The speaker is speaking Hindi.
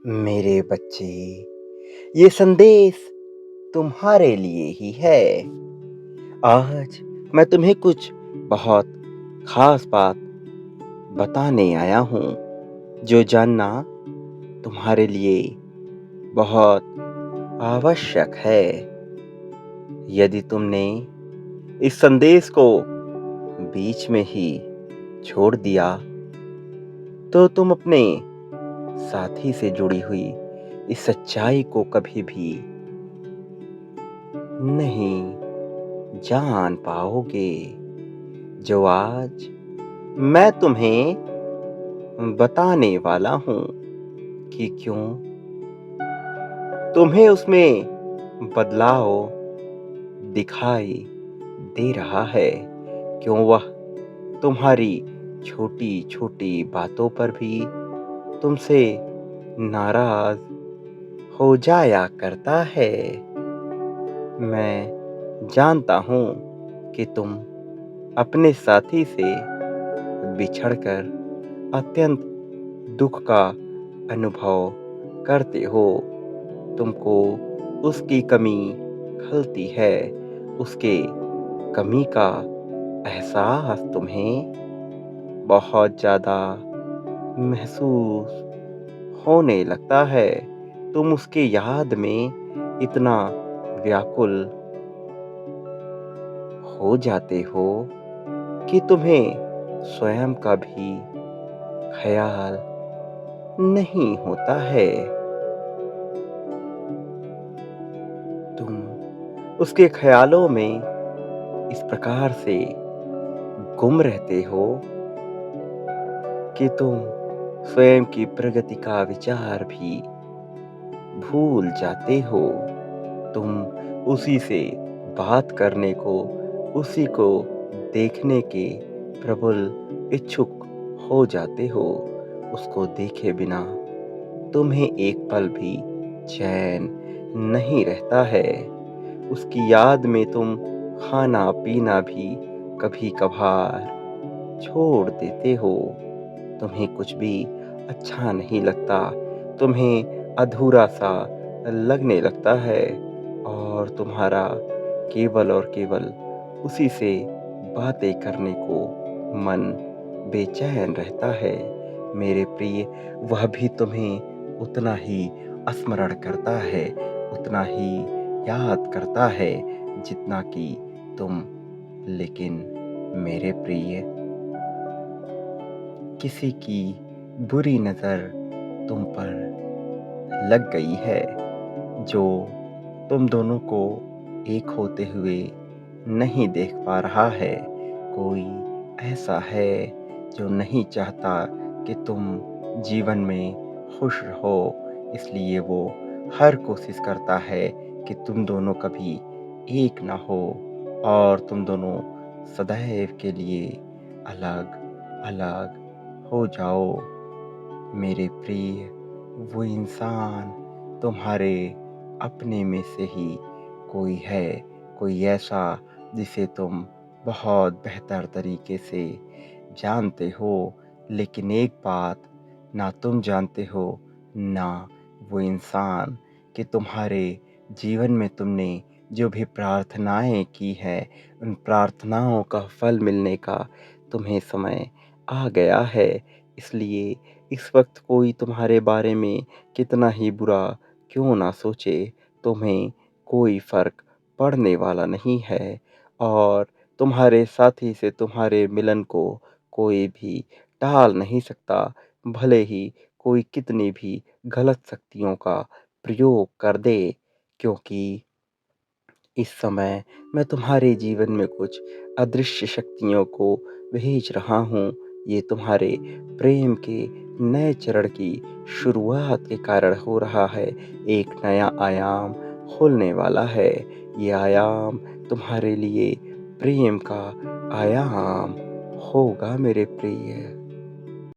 मेरे बच्चे, ये संदेश तुम्हारे लिए ही है। आज मैं तुम्हें कुछ बहुत खास बात बताने आया हूँ, जो जानना तुम्हारे लिए बहुत आवश्यक है। यदि तुमने इस संदेश को बीच में ही छोड़ दिया, तो तुम अपने साथी से जुड़ी हुई इस सच्चाई को कभी भी नहीं जान पाओगे, जो आज मैं तुम्हें बताने वाला हूँ कि क्यों तुम्हें उसमें बदलाव दिखाई दे रहा है, क्यों वह तुम्हारी छोटी-छोटी बातों पर भी तुमसे नाराज हो जाया करता है। मैं जानता हूँ कि तुम अपने साथी से बिछड़कर अत्यंत दुख का अनुभव करते हो। तुमको उसकी कमी खलती है, उसके कमी का एहसास तुम्हें बहुत ज़्यादा महसूस होने लगता है। तुम उसके याद में इतना व्याकुल हो जाते हो कि तुम्हें स्वयं का भी ख्याल नहीं होता है। तुम उसके ख्यालों में इस प्रकार से गुम रहते हो कि तुम स्वयं की प्रगति का विचार भी भूल जाते हो। तुम उसी से बात करने को, उसी को देखने के प्रबल इच्छुक हो जाते हो। उसको देखे बिना तुम्हें एक पल भी चैन नहीं रहता है। उसकी याद में तुम खाना-पीना भी कभी-कभार छोड़ देते हो। तुम्हें कुछ भी अच्छा नहीं लगता, तुम्हें अधूरा-सा लगने लगता है और तुम्हारा केवल और केवल उसी से बातें करने को मन बेचैन रहता है। मेरे प्रिय, वह भी तुम्हें उतना ही स्मरण करता है, उतना ही याद करता है जितना कि तुम। लेकिन मेरे प्रिय, किसी की बुरी नज़र तुम पर लग गई है, जो तुम दोनों को एक होते हुए नहीं देख पा रहा है। कोई ऐसा है जो नहीं चाहता कि तुम जीवन में खुश रहो, इसलिए वो हर कोशिश करता है कि तुम दोनों कभी एक ना हो और तुम दोनों सदैव के लिए अलग-अलग हो जाओ। मेरे प्रिय, वो इंसान तुम्हारे अपने में से ही कोई है, कोई ऐसा जिसे तुम बहुत बेहतर तरीके से जानते हो। लेकिन एक बात ना तुम जानते हो, ना वो इंसान, कि तुम्हारे जीवन में तुमने जो भी प्रार्थनाएँ की हैं, उन प्रार्थनाओं का फल मिलने का तुम्हें समय आ गया है। इसलिए इस वक़्त कोई तुम्हारे बारे में कितना ही बुरा क्यों ना सोचे, तुम्हें कोई फ़र्क पड़ने वाला नहीं है और तुम्हारे साथी से तुम्हारे मिलन को कोई भी टाल नहीं सकता, भले ही कोई कितनी भी गलत शक्तियों का प्रयोग कर दे। क्योंकि इस समय मैं तुम्हारे जीवन में कुछ अदृश्य शक्तियों को भेज रहा हूँ। ये तुम्हारे प्रेम के नए चरण की शुरुआत के कारण हो रहा है। एक नया आयाम खुलने वाला है। ये आयाम तुम्हारे लिए प्रेम का आयाम होगा, मेरे प्रिय।